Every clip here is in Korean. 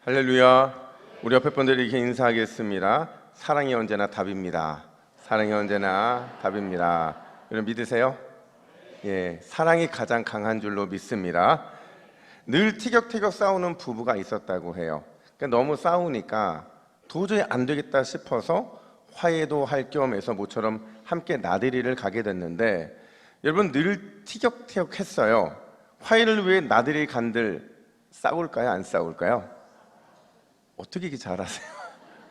할렐루야. 우리 옆에 분들에게 인사하겠습니다. 사랑이 언제나 답입니다. 사랑이 언제나 답입니다. 여러분 믿으세요? 예, 사랑이 가장 강한 줄로 믿습니다. 늘 티격태격 싸우는 부부가 있었다고 해요. 그러니까 너무 싸우니까 도저히 안 되겠다 싶어서 화해도 할 겸 해서 모처럼 함께 나들이를 가게 됐는데, 여러분 늘 티격태격 했어요. 화해를 위해 나들이 간들 싸울까요? 안 싸울까요? 어떻게 이렇게 잘하세요?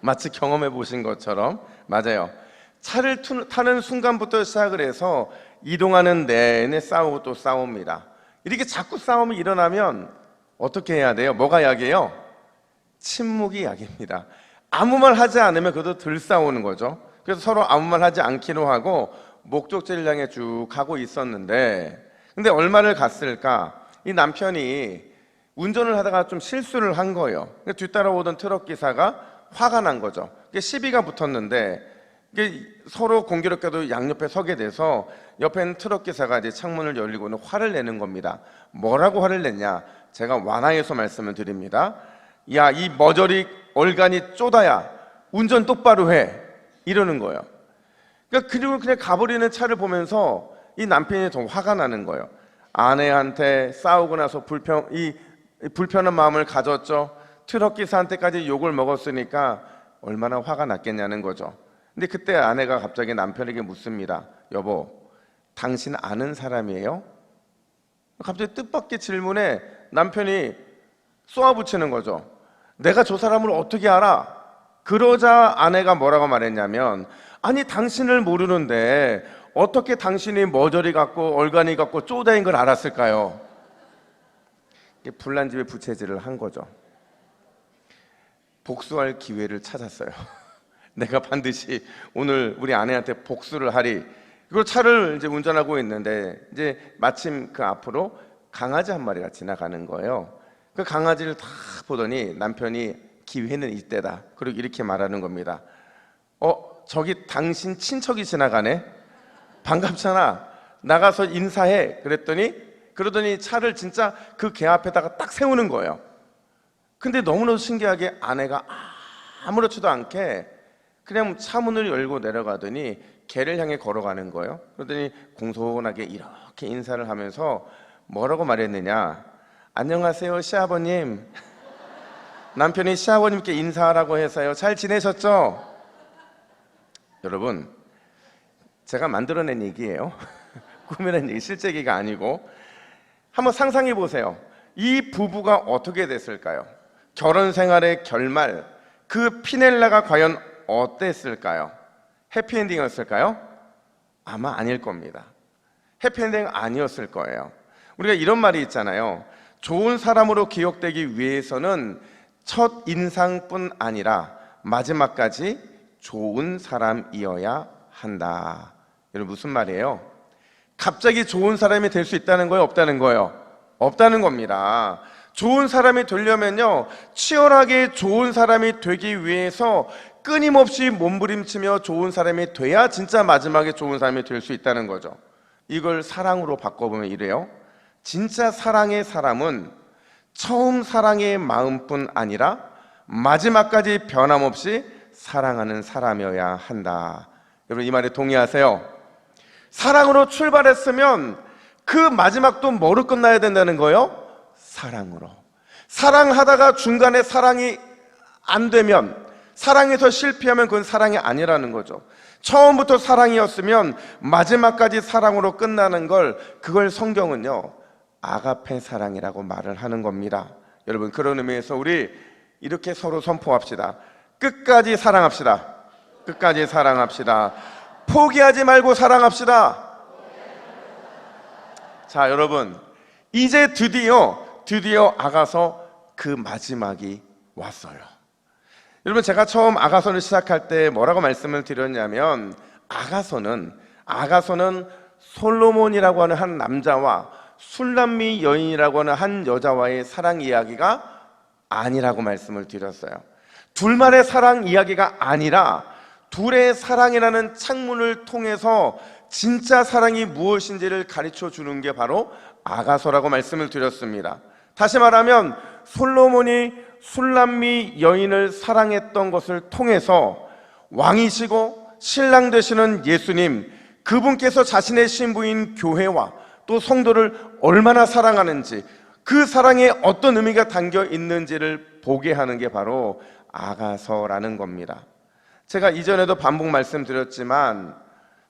마치 경험해 보신 것처럼. 맞아요. 차를 타는 순간부터 시작을 해서 이동하는 내내 싸우고 또 싸웁니다. 이렇게 자꾸 싸움이 일어나면 어떻게 해야 돼요? 뭐가 약이에요? 침묵이 약입니다. 아무 말 하지 않으면 그래도 덜 싸우는 거죠. 그래서 서로 아무 말 하지 않기로 하고 목적지를 향해 쭉 가고 있었는데, 근데 얼마를 갔을까? 이 남편이 운전을 하다가 좀 실수를 한 거예요. 뒤따라오던 트럭 기사가 화가 난 거죠. 시비가 붙었는데 서로 공교롭게도 양옆에 서게 돼서 옆에 있는 트럭 기사가 이제 창문을 열리고는 화를 내는 겁니다. 뭐라고 화를 냈냐? 제가 완화해서 말씀을 드립니다. 야, 이 머저리 얼간이 쪼다야, 운전 똑바로 해, 이러는 거예요. 그리고 그냥 가버리는 차를 보면서 이 남편이 더 화가 나는 거예요. 아내한테 싸우고 나서 불편한 마음을 가졌죠. 트럭 기사한테까지 욕을 먹었으니까 얼마나 화가 났겠냐는 거죠. 근데 그때 아내가 갑자기 남편에게 묻습니다. 여보, 당신 아는 사람이에요? 갑자기 뜻밖의 질문에 남편이 쏘아붙이는 거죠. 내가 저 사람을 어떻게 알아? 그러자 아내가 뭐라고 말했냐면, 아니 당신을 모르는데 어떻게 당신이 머저리 같고 얼간이 같고 쪼다인 걸 알았을까요? 불난 집에 부채질을 한 거죠. 복수할 기회를 찾았어요. 내가 반드시 오늘 우리 아내한테 복수를 하리. 그리고 차를 이제 운전하고 있는데 이제 마침 그 앞으로 강아지 한 마리가 지나가는 거예요. 그 강아지를 다 보더니 남편이 기회는 이때다. 그리고 이렇게 말하는 겁니다. 저기 당신 친척이 지나가네. 반갑잖아. 나가서 인사해. 그러더니 차를 진짜 그 개 앞에다가 딱 세우는 거예요. 근데 너무나도 신기하게 아내가 아무렇지도 않게 그냥 차 문을 열고 내려가더니 개를 향해 걸어가는 거예요. 그러더니 공손하게 이렇게 인사를 하면서 뭐라고 말했느냐? 안녕하세요, 시아버님. 남편이 시아버님께 인사하라고 해서요. 잘 지내셨죠? 여러분, 제가 만들어낸 얘기예요. 꾸며낸 얘기, 실제 얘기가 아니고. 한번 상상해 보세요. 이 부부가 어떻게 됐을까요? 결혼 생활의 결말, 그 피넬라가 과연 어땠을까요? 해피엔딩이었을까요? 아마 아닐 겁니다. 해피엔딩 아니었을 거예요. 우리가 이런 말이 있잖아요. 좋은 사람으로 기억되기 위해서는 첫 인상뿐 아니라 마지막까지 좋은 사람이어야 한다. 여러분 무슨 말이에요? 갑자기 좋은 사람이 될 수 있다는 거예요? 없다는 거예요? 없다는 겁니다. 좋은 사람이 되려면요, 치열하게 좋은 사람이 되기 위해서 끊임없이 몸부림치며 좋은 사람이 돼야 진짜 마지막에 좋은 사람이 될 수 있다는 거죠. 이걸 사랑으로 바꿔보면 이래요. 진짜 사랑의 사람은 처음 사랑의 마음뿐 아니라 마지막까지 변함없이 사랑하는 사람이어야 한다. 여러분 이 말에 동의하세요? 사랑으로 출발했으면 그 마지막도 뭐로 끝나야 된다는 거예요? 사랑으로. 사랑하다가 중간에 사랑이 안 되면, 사랑에서 실패하면 그건 사랑이 아니라는 거죠. 처음부터 사랑이었으면 마지막까지 사랑으로 끝나는 그걸 성경은요 아가페 사랑이라고 말을 하는 겁니다. 여러분 그런 의미에서 우리 이렇게 서로 선포합시다. 끝까지 사랑합시다. 끝까지 사랑합시다. 포기하지 말고 사랑합시다. 자, 여러분 이제 드디어 아가서 그 마지막이 왔어요. 여러분 제가 처음 아가서를 시작할 때 뭐라고 말씀을 드렸냐면, 아가서는 솔로몬이라고 하는 한 남자와 술람미 여인이라고 하는 한 여자와의 사랑 이야기가 아니라고 말씀을 드렸어요. 둘만의 사랑 이야기가 아니라 둘의 사랑이라는 창문을 통해서 진짜 사랑이 무엇인지를 가르쳐 주는 게 바로 아가서라고 말씀을 드렸습니다. 다시 말하면 솔로몬이 술람미 여인을 사랑했던 것을 통해서 왕이시고 신랑 되시는 예수님, 그분께서 자신의 신부인 교회와 또 성도를 얼마나 사랑하는지, 그 사랑에 어떤 의미가 담겨 있는지를 보게 하는 게 바로 아가서라는 겁니다. 제가 이전에도 반복 말씀드렸지만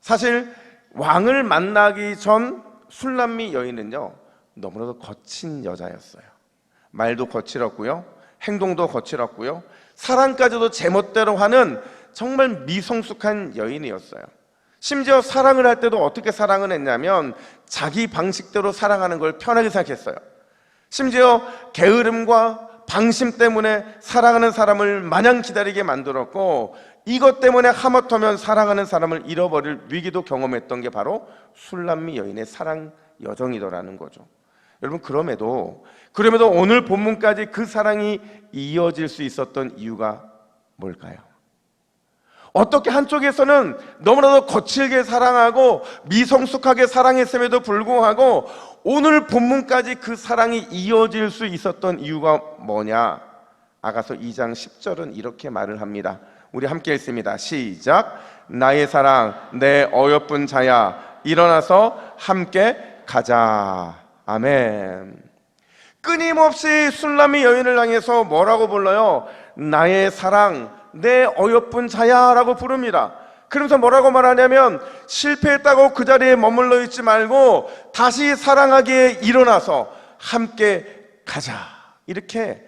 사실 왕을 만나기 전 술람미 여인은요, 너무나도 거친 여자였어요. 말도 거칠었고요, 행동도 거칠었고요, 사랑까지도 제멋대로 하는 정말 미성숙한 여인이었어요. 심지어 사랑을 할 때도 어떻게 사랑을 했냐면 자기 방식대로 사랑하는 걸 편하게 생각했어요. 심지어 게으름과 방심 때문에 사랑하는 사람을 마냥 기다리게 만들었고, 이것 때문에 하마터면 사랑하는 사람을 잃어버릴 위기도 경험했던 게 바로 술람미 여인의 사랑 여정이더라는 거죠. 여러분, 그럼에도 오늘 본문까지 그 사랑이 이어질 수 있었던 이유가 뭘까요? 어떻게 한쪽에서는 너무나도 거칠게 사랑하고 미성숙하게 사랑했음에도 불구하고 오늘 본문까지 그 사랑이 이어질 수 있었던 이유가 뭐냐? 아가서 2장 10절은 이렇게 말을 합니다. 우리 함께 읽습니다. 시작. 나의 사랑, 내 어여쁜 자야, 일어나서 함께 가자. 아멘. 끊임없이 술람미 여인을 향해서 뭐라고 불러요? 나의 사랑, 내 어여쁜 자야 라고 부릅니다. 그러면서 뭐라고 말하냐면 실패했다고 그 자리에 머물러 있지 말고 다시 사랑하기에 일어나서 함께 가자, 이렇게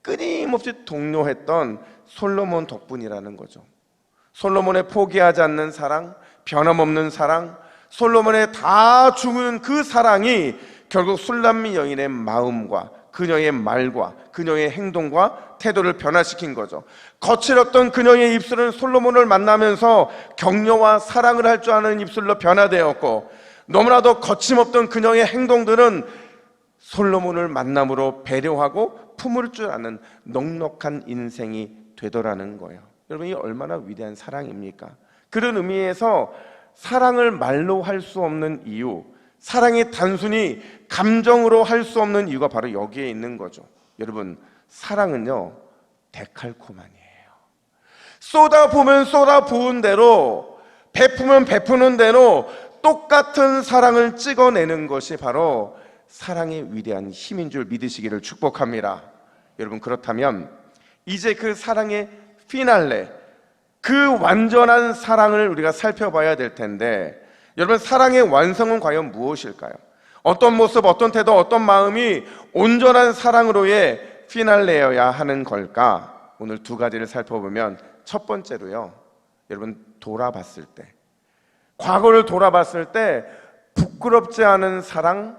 끊임없이 독려했던 솔로몬 덕분이라는 거죠. 솔로몬의 포기하지 않는 사랑, 변함없는 사랑, 솔로몬의 다 죽은 그 사랑이 결국 술람미 여인의 마음과 그녀의 말과 그녀의 행동과 태도를 변화시킨 거죠. 거칠었던 그녀의 입술은 솔로몬을 만나면서 격려와 사랑을 할 줄 아는 입술로 변화되었고, 너무나도 거침없던 그녀의 행동들은 솔로몬을 만남으로 배려하고 품을 줄 아는 넉넉한 인생이 되더라는 거예요. 여러분, 이 얼마나 위대한 사랑입니까? 그런 의미에서 사랑을 말로 할 수 없는 이유, 사랑이 단순히 감정으로 할 수 없는 이유가 바로 여기에 있는 거죠. 여러분, 사랑은요, 데칼코마니예요. 쏟아보면 쏟아부은 대로, 베푸면 베푸는 대로 똑같은 사랑을 찍어내는 것이 바로 사랑의 위대한 힘인 줄 믿으시기를 축복합니다. 여러분, 그렇다면 이제 그 사랑의 피날레, 그 완전한 사랑을 우리가 살펴봐야 될 텐데, 여러분, 사랑의 완성은 과연 무엇일까요? 어떤 모습, 어떤 태도, 어떤 마음이 온전한 사랑으로의 피날레여야 하는 걸까? 오늘 두 가지를 살펴보면, 첫 번째로요, 여러분, 돌아봤을 때, 과거를 돌아봤을 때 부끄럽지 않은 사랑,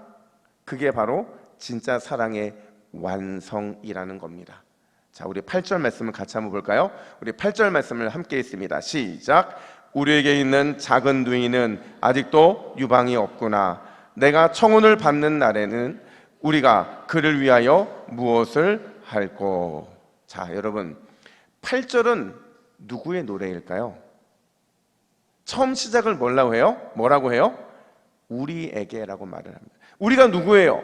그게 바로 진짜 사랑의 완성이라는 겁니다. 자, 우리 8절 말씀을 같이 한번 볼까요? 우리 8절 말씀을 함께 읽습니다. 시작. 우리에게 있는 작은 누이는 아직도 유방이 없구나. 내가 청혼을 받는 날에는 우리가 그를 위하여 무엇을 할꼬. 자, 여러분, 8절은 누구의 노래일까요? 처음 시작을 뭐라고 해요? 우리에게라고 말을 합니다. 우리가 누구예요?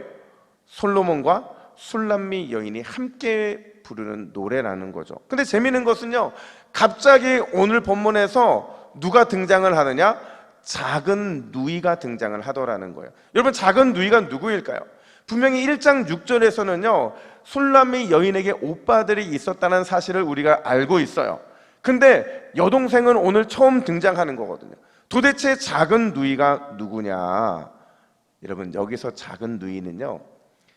솔로몬과 술람미 여인이 함께 부르는 노래라는 거죠. 근데 재미있는 것은요, 갑자기 오늘 본문에서 누가 등장을 하느냐? 작은 누이가 등장을 하더라는 거예요. 여러분, 작은 누이가 누구일까요? 분명히 1장 6절에서는요, 술람미 여인에게 오빠들이 있었다는 사실을 우리가 알고 있어요. 근데 여동생은 오늘 처음 등장하는 거거든요. 도대체 작은 누이가 누구냐? 여러분, 여기서 작은 누이는요,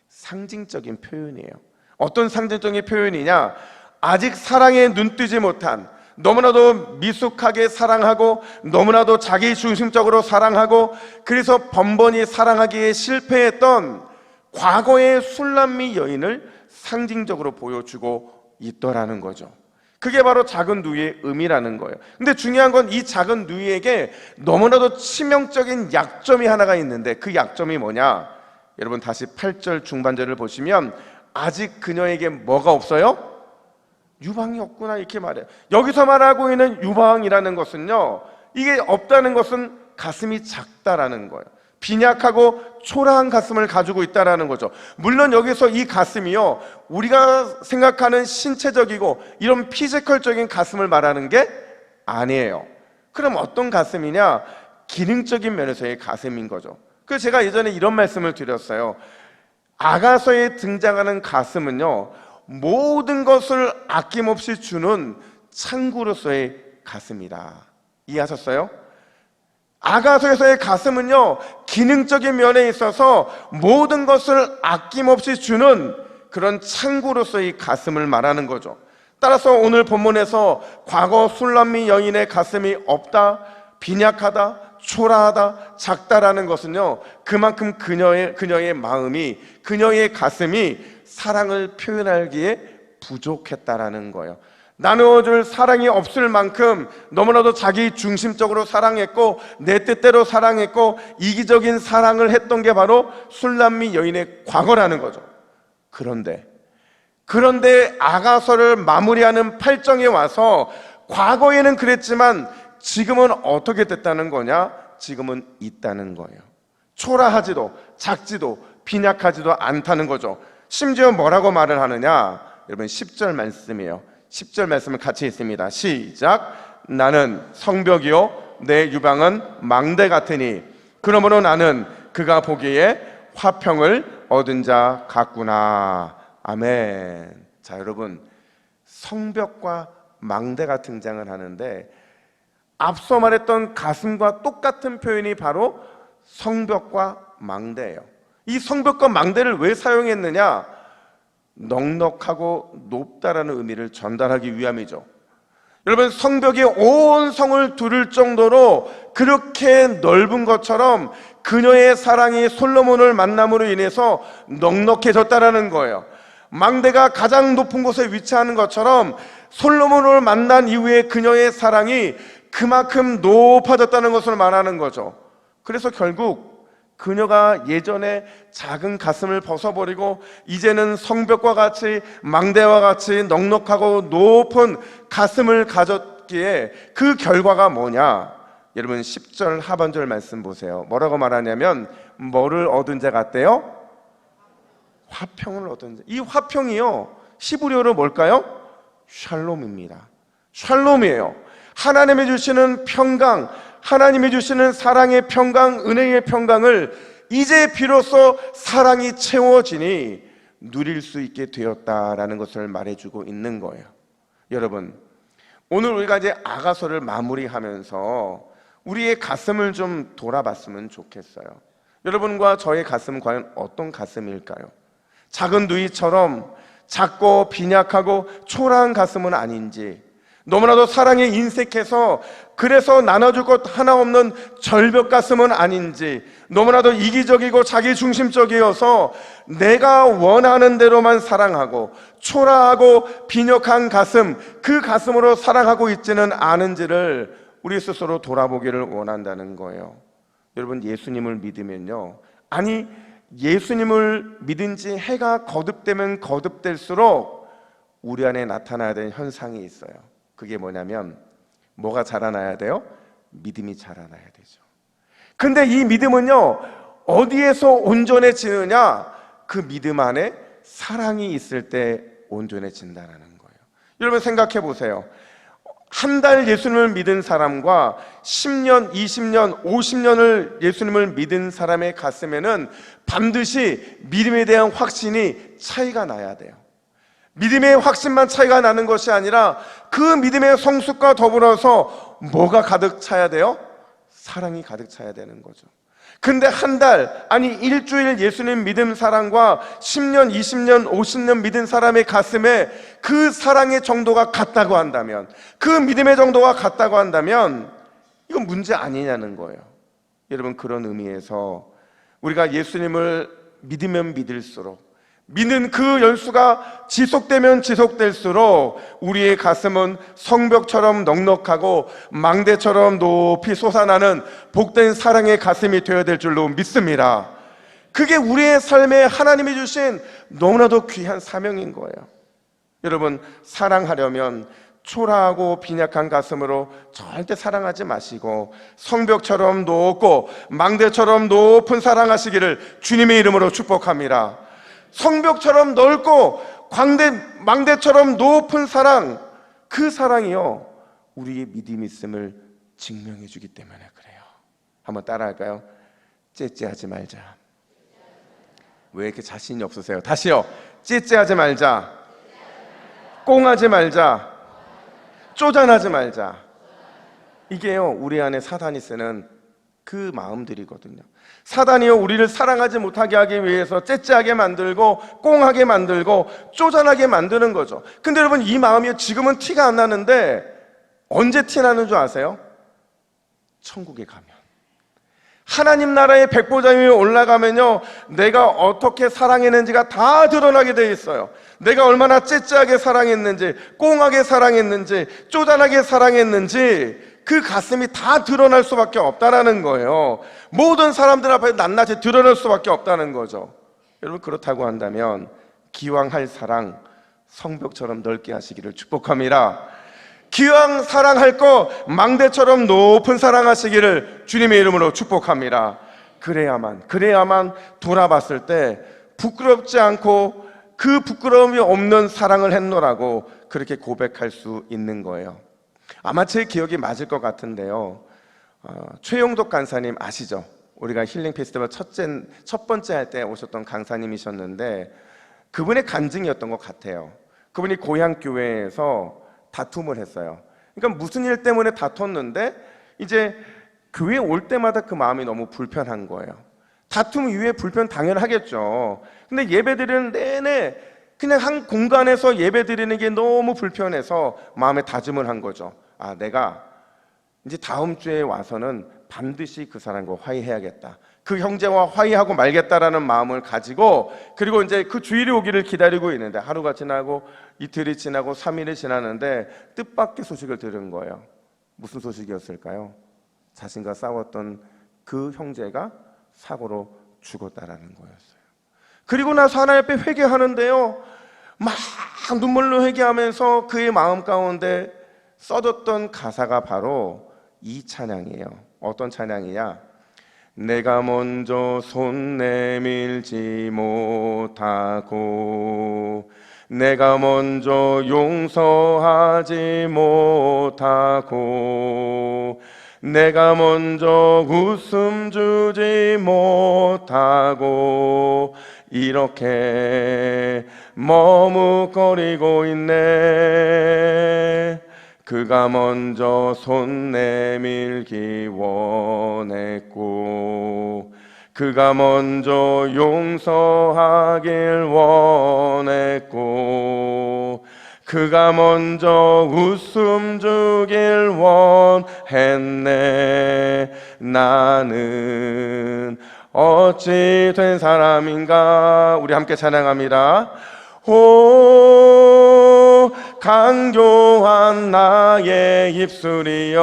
상징적인 표현이에요. 어떤 상징적인 표현이냐? 아직 사랑에 눈뜨지 못한, 너무나도 미숙하게 사랑하고 너무나도 자기 중심적으로 사랑하고 그래서 번번이 사랑하기에 실패했던 과거의 술람미 여인을 상징적으로 보여주고 있더라는 거죠. 그게 바로 작은 누이의 의미라는 거예요. 근데 중요한 건 이 작은 누이에게 너무나도 치명적인 약점이 하나가 있는데, 그 약점이 뭐냐? 여러분, 다시 8절 중반절을 보시면 아직 그녀에게 뭐가 없어요? 유방이 없구나, 이렇게 말해요. 여기서 말하고 있는 유방이라는 것은요, 이게 없다는 것은 가슴이 작다라는 거예요. 빈약하고 초라한 가슴을 가지고 있다라는 거죠. 물론 여기서 이 가슴이요, 우리가 생각하는 신체적이고 이런 피지컬적인 가슴을 말하는 게 아니에요. 그럼 어떤 가슴이냐? 기능적인 면에서의 가슴인 거죠. 그래서 제가 예전에 이런 말씀을 드렸어요. 아가서에 등장하는 가슴은요, 모든 것을 아낌없이 주는 창구로서의 가슴이다. 이해하셨어요? 아가서에서의 가슴은요, 기능적인 면에 있어서 모든 것을 아낌없이 주는 그런 창구로서의 가슴을 말하는 거죠. 따라서 오늘 본문에서 과거 술람미 여인의 가슴이 없다, 빈약하다, 초라하다, 작다라는 것은요, 그만큼 그녀의 마음이, 그녀의 가슴이 사랑을 표현하기에 부족했다라는 거예요. 나누어줄 사랑이 없을 만큼 너무나도 자기 중심적으로 사랑했고 내 뜻대로 사랑했고 이기적인 사랑을 했던 게 바로 술람미 여인의 과거라는 거죠. 그런데 아가서를 마무리하는 8장에 와서 과거에는 그랬지만 지금은 어떻게 됐다는 거냐? 지금은 있다는 거예요. 초라하지도 작지도 빈약하지도 않다는 거죠. 심지어 뭐라고 말을 하느냐? 여러분 10절 말씀이에요. 10절 말씀을 같이 읽습니다. 시작. 나는 성벽이요 내 유방은 망대 같으니 그러므로 나는 그가 보기에 화평을 얻은 자 같구나. 아멘. 자, 여러분, 성벽과 망대가 등장을 하는데 앞서 말했던 가슴과 똑같은 표현이 바로 성벽과 망대예요. 이 성벽과 망대를 왜 사용했느냐? 넉넉하고 높다라는 의미를 전달하기 위함이죠. 여러분, 성벽이 온 성을 두를 정도로 그렇게 넓은 것처럼 그녀의 사랑이 솔로몬을 만남으로 인해서 넉넉해졌다라는 거예요. 망대가 가장 높은 곳에 위치하는 것처럼 솔로몬을 만난 이후에 그녀의 사랑이 그만큼 높아졌다는 것을 말하는 거죠. 그래서 결국 그녀가 예전에 작은 가슴을 벗어버리고 이제는 성벽과 같이 망대와 같이 넉넉하고 높은 가슴을 가졌기에 그 결과가 뭐냐? 여러분 10절 하반절 말씀 보세요. 뭐라고 말하냐면 뭐를 얻은 자 같대요? 화평을 얻은 자. 이 화평이요, 히브리어로 뭘까요? 샬롬입니다. 샬롬이에요. 하나님이 주시는 평강, 하나님이 주시는 사랑의 평강, 은혜의 평강을 이제 비로소 사랑이 채워지니 누릴 수 있게 되었다라는 것을 말해주고 있는 거예요. 여러분, 오늘 우리가 이제 아가서를 마무리하면서 우리의 가슴을 좀 돌아봤으면 좋겠어요. 여러분과 저의 가슴은 과연 어떤 가슴일까요? 작은 누이처럼 작고 빈약하고 초라한 가슴은 아닌지, 너무나도 사랑에 인색해서 그래서 나눠줄 것 하나 없는 절벽 가슴은 아닌지, 너무나도 이기적이고 자기중심적이어서 내가 원하는 대로만 사랑하고 초라하고 빈약한 가슴, 그 가슴으로 사랑하고 있지는 않은지를 우리 스스로 돌아보기를 원한다는 거예요. 여러분, 예수님을 믿으면요, 아니 예수님을 믿은 지 해가 거듭되면 거듭될수록 우리 안에 나타나야 되는 현상이 있어요. 그게 뭐냐면 뭐가 자라나야 돼요? 믿음이 자라나야 되죠. 근데 이 믿음은요, 어디에서 온전해지느냐? 그 믿음 안에 사랑이 있을 때 온전해진다는 거예요. 여러분 생각해 보세요. 한 달 예수님을 믿은 사람과 10년, 20년, 50년을 예수님을 믿은 사람의 가슴에는 반드시 믿음에 대한 확신이 차이가 나야 돼요. 믿음의 확신만 차이가 나는 것이 아니라 그 믿음의 성숙과 더불어서 뭐가 가득 차야 돼요? 사랑이 가득 차야 되는 거죠. 근데 한 달, 아니 일주일 예수님 믿은 사람과 10년, 20년, 50년 믿은 사람의 가슴에 그 사랑의 정도가 같다고 한다면, 그 믿음의 정도가 같다고 한다면 이건 문제 아니냐는 거예요. 여러분, 그런 의미에서 우리가 예수님을 믿으면 믿을수록, 믿는 그 연수가 지속되면 지속될수록 우리의 가슴은 성벽처럼 넉넉하고 망대처럼 높이 솟아나는 복된 사랑의 가슴이 되어야 될 줄로 믿습니다. 그게 우리의 삶에 하나님이 주신 너무나도 귀한 사명인 거예요. 여러분, 사랑하려면 초라하고 빈약한 가슴으로 절대 사랑하지 마시고 성벽처럼 높고 망대처럼 높은 사랑하시기를 주님의 이름으로 축복합니다. 성벽처럼 넓고 망대처럼 높은 사랑, 그 사랑이요 우리의 믿음이 있음을 증명해 주기 때문에 그래요. 한번 따라할까요? 째째하지 말자. 왜 이렇게 자신이 없으세요? 다시요. 째째하지 말자. 꽁하지 말자. 쪼잔하지 말자. 이게요 우리 안에 사단이 쓰는 그 마음들이거든요. 사단이요 우리를 사랑하지 못하게 하기 위해서 째째하게 만들고 꽁하게 만들고 쪼잔하게 만드는 거죠. 근데 여러분, 이 마음이 지금은 티가 안 나는데 언제 티 나는 줄 아세요? 천국에 가면, 하나님 나라의 백보자 위에 올라가면요 내가 어떻게 사랑했는지가 다 드러나게 돼 있어요. 내가 얼마나 째째하게 사랑했는지, 꽁하게 사랑했는지, 쪼잔하게 사랑했는지 그 가슴이 다 드러날 수밖에 없다는 거예요. 모든 사람들 앞에 낱낱이 드러날 수밖에 없다는 거죠. 여러분, 그렇다고 한다면 기왕 할 사랑 성벽처럼 넓게 하시기를 축복합니다. 기왕 사랑할 거 망대처럼 높은 사랑하시기를 주님의 이름으로 축복합니다. 그래야만 돌아봤을 때 부끄럽지 않고 그 부끄러움이 없는 사랑을 했노라고 그렇게 고백할 수 있는 거예요. 아마 제 기억이 맞을 것 같은데요, 최용덕 강사님 아시죠? 우리가 힐링 페스티벌 첫 번째 할 때 오셨던 강사님이셨는데 그분의 간증이었던 것 같아요. 그분이 고향 교회에서 다툼을 했어요. 그러니까 무슨 일 때문에 다퉜는데 이제 교회 올 때마다 그 마음이 너무 불편한 거예요. 다툼 이후에 불편 당연하겠죠. 근데 예배 드리는 내내 그냥 한 공간에서 예배 드리는 게 너무 불편해서 마음에 다짐을 한 거죠. 아, 내가 이제 다음 주에 와서는 반드시 그 사람과 화해해야겠다. 그 형제와 화해하고 말겠다라는 마음을 가지고, 그리고 이제 그 주일이 오기를 기다리고 있는데 하루가 지나고 이틀이 지나고 3일이 지났는데 뜻밖의 소식을 들은 거예요. 무슨 소식이었을까요? 자신과 싸웠던 그 형제가 사고로 죽었다라는 거였어요. 그리고 나서 하나님 앞에 회개하는데요, 막 눈물로 회개하면서 그의 마음 가운데 써뒀던 가사가 바로 이 찬양이에요. 어떤 찬양이냐? 내가 먼저 손 내밀지 못하고 내가 먼저 용서하지 못하고 내가 먼저 웃음 주지 못하고 이렇게 머뭇거리고 있네. 그가 먼저 손 내밀기 원했고 그가 먼저 용서하길 원했고 그가 먼저 웃음 주길 원했네. 나는 어찌 된 사람인가. 우리 함께 찬양합니다. 오 강교한 나의 입술이여,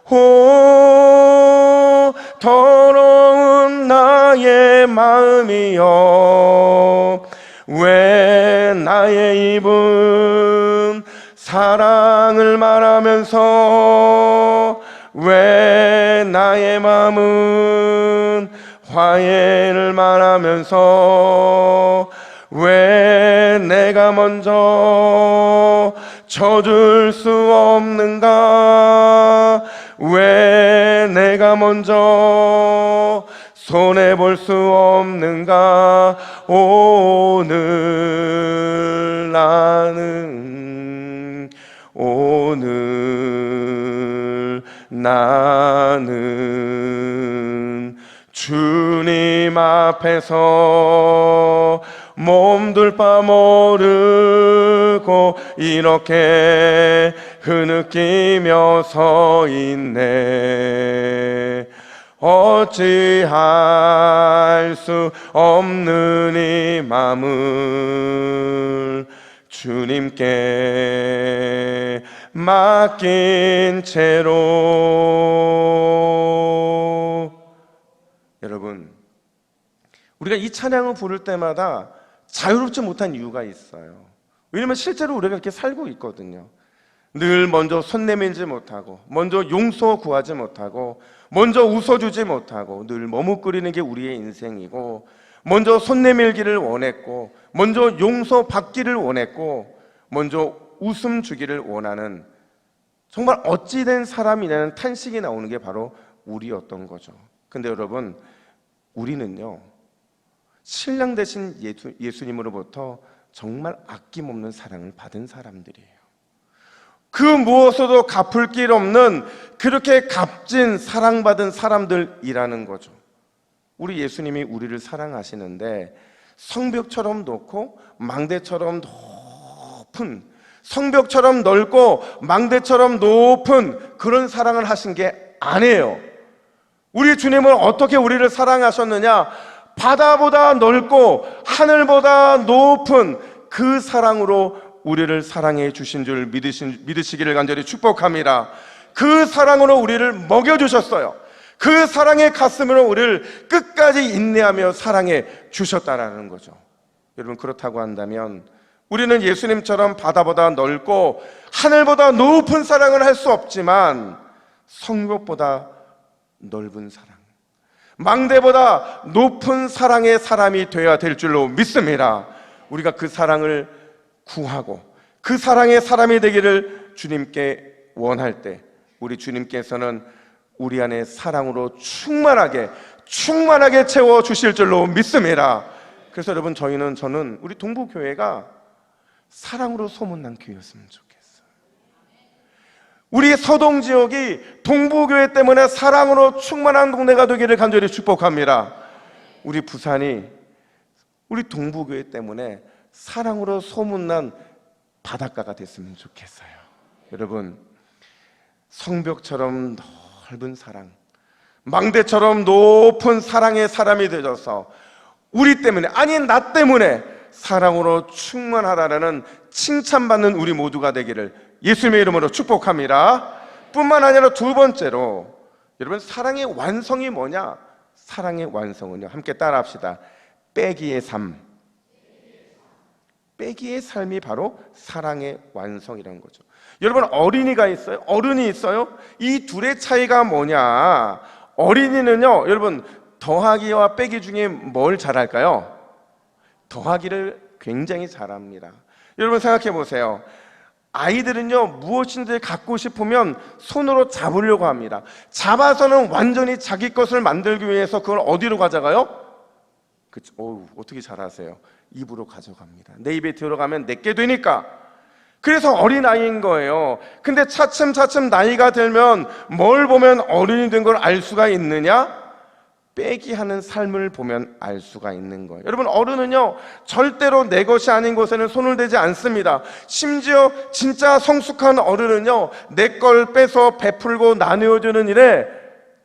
오 더러운 나의 마음이여, 왜 나의 입은 사랑을 말하면서 왜 나의 마음은 화해를 말하면서 왜 내가 먼저 져줄 수 없는가, 왜 내가 먼저 손해볼 수 없는가. 오늘 나는 주님 앞에서 몸둘 바 모르고 이렇게 흐느끼며 서 있네. 어찌할 수 없는 이 맘을 주님께 맡긴 채로. 여러분, 우리가 이 찬양을 부를 때마다 자유롭지 못한 이유가 있어요. 왜냐하면 실제로 우리가 이렇게 살고 있거든요. 늘 먼저 손 내밀지 못하고, 먼저 용서 구하지 못하고, 먼저 웃어주지 못하고, 늘 머뭇거리는 게 우리의 인생이고, 먼저 손 내밀기를 원했고, 먼저 용서 받기를 원했고, 먼저 웃음 주기를 원하는, 정말 어찌된 사람이냐는 탄식이 나오는 게 바로 우리였던 거죠. 근데 여러분, 우리는요, 신랑 되신 예수님으로부터 정말 아낌없는 사랑을 받은 사람들이에요. 그 무엇으로도 갚을 길 없는 그렇게 값진 사랑받은 사람들이라는 거죠. 우리 예수님이 우리를 사랑하시는데 성벽처럼 높고 망대처럼 높은, 성벽처럼 넓고 망대처럼 높은 그런 사랑을 하신 게 아니에요. 우리 주님은 어떻게 우리를 사랑하셨느냐? 바다보다 넓고 하늘보다 높은 그 사랑으로 우리를 사랑해 주신 줄 믿으시기를 간절히 축복합니다. 그 사랑으로 우리를 먹여주셨어요. 그 사랑의 가슴으로 우리를 끝까지 인내하며 사랑해 주셨다라는 거죠. 여러분, 그렇다고 한다면 우리는 예수님처럼 바다보다 넓고 하늘보다 높은 사랑을 할 수 없지만 성벽보다 넓은 사랑, 망대보다 높은 사랑의 사람이 되어야 될 줄로 믿습니다. 우리가 그 사랑을 구하고 그 사랑의 사람이 되기를 주님께 원할 때 우리 주님께서는 우리 안에 사랑으로 충만하게 채워주실 줄로 믿습니다. 그래서 여러분, 저는 우리 동부교회가 사랑으로 소문난 교회였으면 좋겠어요. 우리 서동 지역이 동부교회 때문에 사랑으로 충만한 동네가 되기를 간절히 축복합니다. 우리 부산이 우리 동부교회 때문에 사랑으로 소문난 바닷가가 됐으면 좋겠어요. 여러분, 성벽처럼 넓은 사랑, 망대처럼 높은 사랑의 사람이 되셔서 우리 때문에, 아니 나 때문에 사랑으로 충만하다라는 칭찬받는 우리 모두가 되기를 예수님의 이름으로 축복합니다. 뿐만 아니라 두 번째로, 여러분, 사랑의 완성이 뭐냐? 사랑의 완성은요, 함께 따라합시다. 빼기의 삶. 빼기의 삶이 바로 사랑의 완성이라는 거죠. 여러분, 어린이가 있어요? 어른이 있어요? 이 둘의 차이가 뭐냐? 어린이는요, 여러분, 더하기와 빼기 중에 뭘 잘할까요? 더하기를 굉장히 잘합니다. 여러분, 생각해 보세요. 아이들은요, 무엇인지 갖고 싶으면 손으로 잡으려고 합니다. 잡아서는 완전히 자기 것을 만들기 위해서 그걸 어디로 가져가요? 어떻게 잘하세요? 입으로 가져갑니다. 내 입에 들어가면 내게 되니까. 그래서 어린아이인 거예요. 근데 차츰차츰 나이가 들면 뭘 보면 어른이 된 걸 알 수가 있느냐? 빼기하는 삶을 보면 알 수가 있는 거예요. 여러분, 어른은요, 절대로 내 것이 아닌 것에는 손을 대지 않습니다. 심지어 진짜 성숙한 어른은요, 내 걸 빼서 베풀고 나누어주는 일에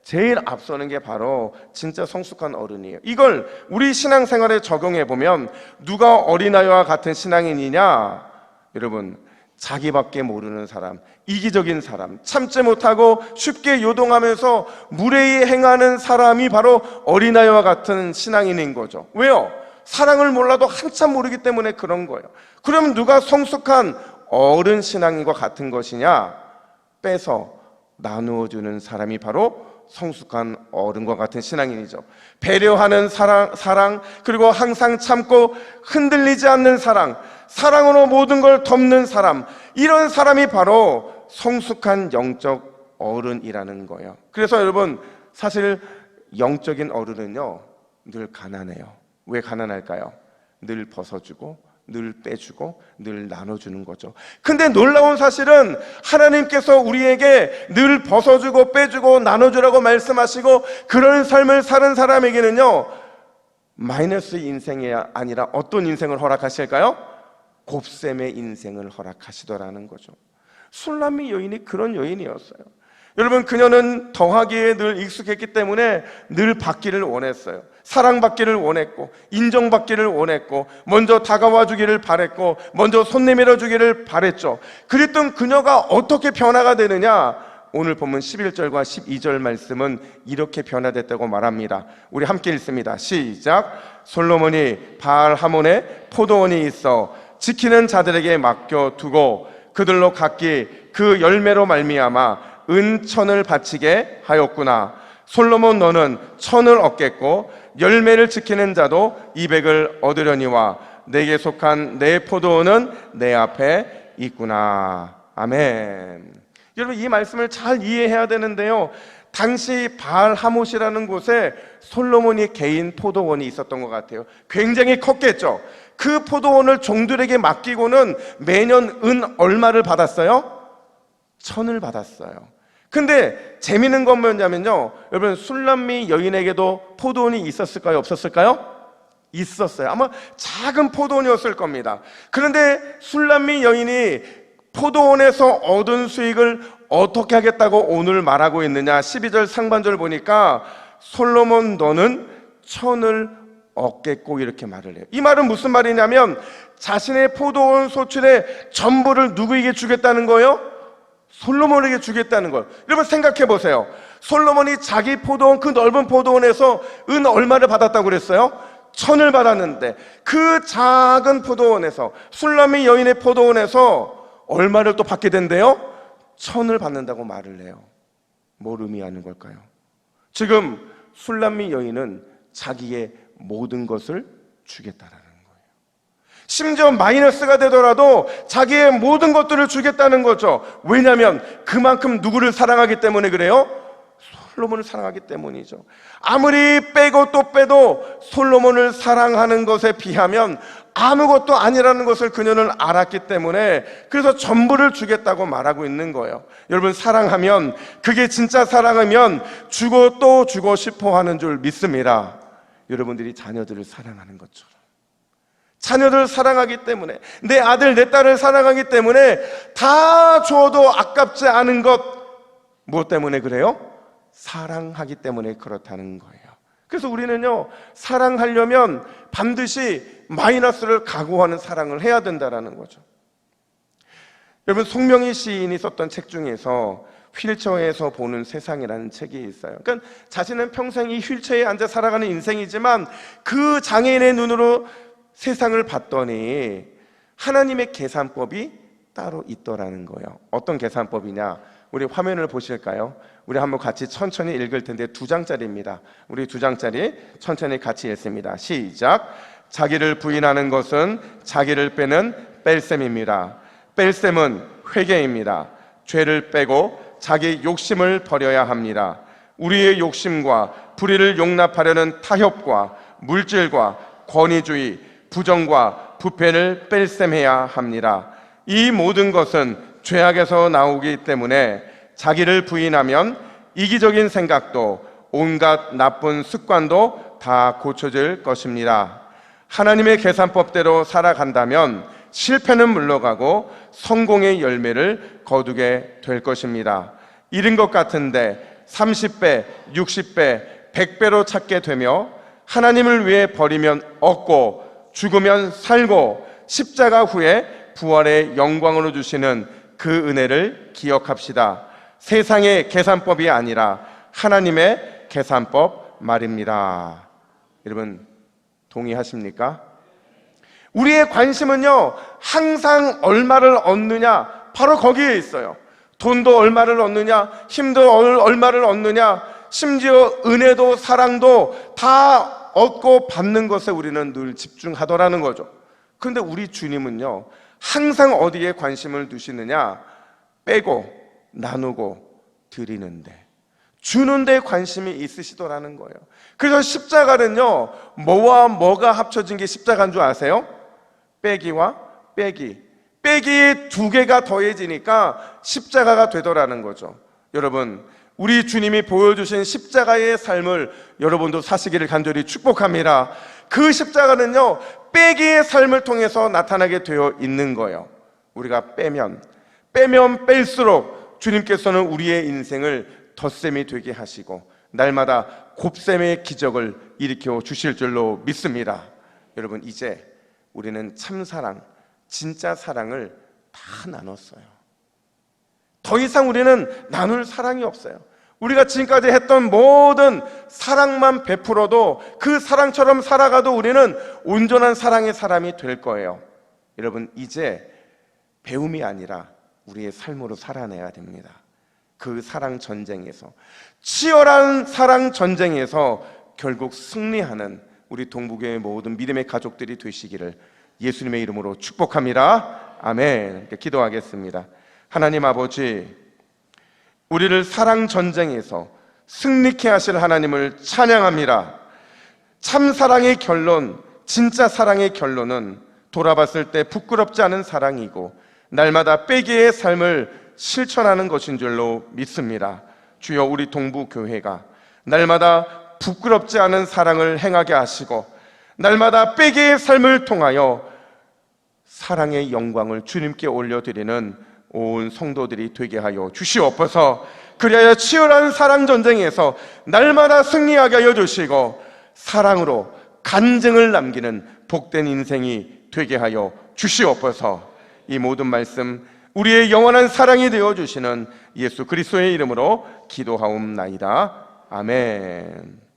제일 앞서는 게 바로 진짜 성숙한 어른이에요. 이걸 우리 신앙생활에 적용해 보면 누가 어린아이와 같은 신앙인이냐? 여러분, 자기밖에 모르는 사람, 이기적인 사람, 참지 못하고 쉽게 요동하면서 무례히 행하는 사람이 바로 어린아이와 같은 신앙인인 거죠. 왜요? 사랑을 몰라도 한참 모르기 때문에 그런 거예요. 그럼 누가 성숙한 어른 신앙인과 같은 것이냐? 빼서 나누어주는 사람이 바로 성숙한 어른과 같은 신앙인이죠. 배려하는 사랑, 그리고 항상 참고 흔들리지 않는 사랑, 사랑으로 모든 걸 덮는 사람, 이런 사람이 바로 성숙한 영적 어른이라는 거예요. 그래서 여러분, 사실 영적인 어른은요, 늘 가난해요. 왜 가난할까요? 늘 벗어주고 늘 빼주고 늘 나눠주는 거죠. 근데 놀라운 사실은 하나님께서 우리에게 늘 벗어주고 빼주고 나눠주라고 말씀하시고 그런 삶을 사는 사람에게는요, 마이너스 인생이 아니라 어떤 인생을 허락하실까요? 곱셈의 인생을 허락하시더라는 거죠. 술람미 여인이 그런 여인이었어요. 여러분, 그녀는 더하기에 늘 익숙했기 때문에 늘 받기를 원했어요. 사랑받기를 원했고 인정받기를 원했고 먼저 다가와 주기를 바랬고 먼저 손 내밀어 주기를 바랬죠. 그랬던 그녀가 어떻게 변화가 되느냐? 오늘 본문 11절과 12절 말씀은 이렇게 변화됐다고 말합니다. 우리 함께 읽습니다. 시작. 솔로몬이 바알 하몬에 포도원이 있어 지키는 자들에게 맡겨두고 그들로 각기 그 열매로 말미암아 은천을 바치게 하였구나. 솔로몬 너는 천을 얻겠고 열매를 지키는 자도 200을 얻으려니와 내게 속한 내 포도원은 내 앞에 있구나. 아멘. 여러분, 이 말씀을 잘 이해해야 되는데요, 당시 바알 하못이라는 곳에 솔로몬이 개인 포도원이 있었던 것 같아요. 굉장히 컸겠죠. 그 포도원을 종들에게 맡기고는 매년 은 얼마를 받았어요? 천을 받았어요. 근데 재미있는 건 뭐냐면요, 여러분, 술람미 여인에게도 포도원이 있었을까요? 없었을까요? 있었어요. 아마 작은 포도원이었을 겁니다. 그런데 술람미 여인이 포도원에서 얻은 수익을 어떻게 하겠다고 오늘 말하고 있느냐, 12절 상반절 보니까 솔로몬 너는 천을 얻겠고 이렇게 말을 해요. 이 말은 무슨 말이냐면 자신의 포도원 소출의 전부를 누구에게 주겠다는 거예요? 솔로몬에게 주겠다는 거예요. 여러분 생각해 보세요. 솔로몬이 자기 포도원, 그 넓은 포도원에서 은 얼마를 받았다고 그랬어요? 천을 받았는데 그 작은 포도원에서, 술람미 여인의 포도원에서 얼마를 또 받게 된대요? 천을 받는다고 말을 해요. 뭘 의미하는 걸까요? 지금 술람미 여인은 자기의 모든 것을 주겠다라는 거예요. 심지어 마이너스가 되더라도 자기의 모든 것들을 주겠다는 거죠. 왜냐하면 그만큼 누구를 사랑하기 때문에 그래요? 솔로몬을 사랑하기 때문이죠. 아무리 빼고 또 빼도 솔로몬을 사랑하는 것에 비하면 아무것도 아니라는 것을 그녀는 알았기 때문에 그래서 전부를 주겠다고 말하고 있는 거예요. 여러분, 사랑하면, 그게 진짜 사랑하면 주고 또 주고 싶어 하는 줄 믿습니다. 여러분들이 자녀들을 사랑하는 것처럼, 자녀들을 사랑하기 때문에, 내 아들 내 딸을 사랑하기 때문에 다 줘도 아깝지 않은 것, 무엇 때문에 그래요? 사랑하기 때문에 그렇다는 거예요. 그래서 우리는요, 사랑하려면 반드시 마이너스를 각오하는 사랑을 해야 된다는 거죠. 여러분, 송명희 시인이 썼던 책 중에서 휠체어에서 보는 세상이라는 책이 있어요. 그러니까 자신은 평생 이 휠체어에 앉아 살아가는 인생이지만 그 장애인의 눈으로 세상을 봤더니 하나님의 계산법이 따로 있더라는 거예요. 어떤 계산법이냐? 우리 화면을 보실까요? 우리 한번 같이 천천히 읽을 텐데 2장짜리입니다. 우리 2장짜리 천천히 같이 읽습니다. 시작. 자기를 부인하는 것은 자기를 빼는 뺄셈입니다. 뺄셈은 회개입니다. 죄를 빼고 자기 욕심을 버려야 합니다. 우리의 욕심과 불의를 용납하려는 타협과 물질과 권위주의, 부정과 부패를 뺄셈해야 합니다. 이 모든 것은 죄악에서 나오기 때문에 자기를 부인하면 이기적인 생각도 온갖 나쁜 습관도 다 고쳐질 것입니다. 하나님의 계산법대로 살아간다면 실패는 물러가고 성공의 열매를 거두게 될 것입니다. 잃은 것 같은데 30배, 60배, 100배로 찾게 되며 하나님을 위해 버리면 얻고 죽으면 살고 십자가 후에 부활의 영광으로 주시는 그 은혜를 기억합시다. 세상의 계산법이 아니라 하나님의 계산법 말입니다. 여러분 동의하십니까? 우리의 관심은요, 항상 얼마를 얻느냐, 바로 거기에 있어요. 돈도 얼마를 얻느냐, 힘도 얼마를 얻느냐, 심지어 은혜도 사랑도 다 얻고 받는 것에 우리는 늘 집중하더라는 거죠. 그런데 우리 주님은요, 항상 어디에 관심을 두시느냐? 빼고 나누고 드리는데, 주는 데 관심이 있으시더라는 거예요. 그래서 십자가는요, 뭐와 뭐가 합쳐진 게 십자가인 줄 아세요? 빼기와 빼기, 빼기 두 개가 더해지니까 십자가가 되더라는 거죠. 여러분, 우리 주님이 보여주신 십자가의 삶을 여러분도 사시기를 간절히 축복합니다. 그 십자가는요, 빼기의 삶을 통해서 나타나게 되어 있는 거예요. 우리가 빼면 뺄수록 주님께서는 우리의 인생을 덧셈이 되게 하시고 날마다 곱셈의 기적을 일으켜 주실 줄로 믿습니다. 여러분, 이제 우리는 참사랑, 진짜 사랑을 다 나눴어요. 더 이상 우리는 나눌 사랑이 없어요. 우리가 지금까지 했던 모든 사랑만 베풀어도 그 사랑처럼 살아가도 우리는 온전한 사랑의 사람이 될 거예요. 여러분, 이제 배움이 아니라 우리의 삶으로 살아내야 됩니다. 그 사랑 전쟁에서, 치열한 사랑 전쟁에서 결국 승리하는 우리 동부교회 모든 믿음의 가족들이 되시기를 예수님의 이름으로 축복합니다. 아멘. 기도하겠습니다. 하나님 아버지, 우리를 사랑 전쟁에서 승리케 하실 하나님을 찬양합니다. 참 사랑의 결론, 진짜 사랑의 결론은 돌아봤을 때 부끄럽지 않은 사랑이고 날마다 빼기의 삶을 실천하는 것인 줄로 믿습니다. 주여, 우리 동부교회가 날마다 부끄럽지 않은 사랑을 행하게 하시고 날마다 빼기의 삶을 통하여 사랑의 영광을 주님께 올려드리는 온 성도들이 되게 하여 주시옵소서. 그리하여 치열한 사랑 전쟁에서 날마다 승리하게 하여 주시고 사랑으로 간증을 남기는 복된 인생이 되게 하여 주시옵소서. 이 모든 말씀 우리의 영원한 사랑이 되어주시는 예수 그리스도의 이름으로 기도하옵나이다. 아멘.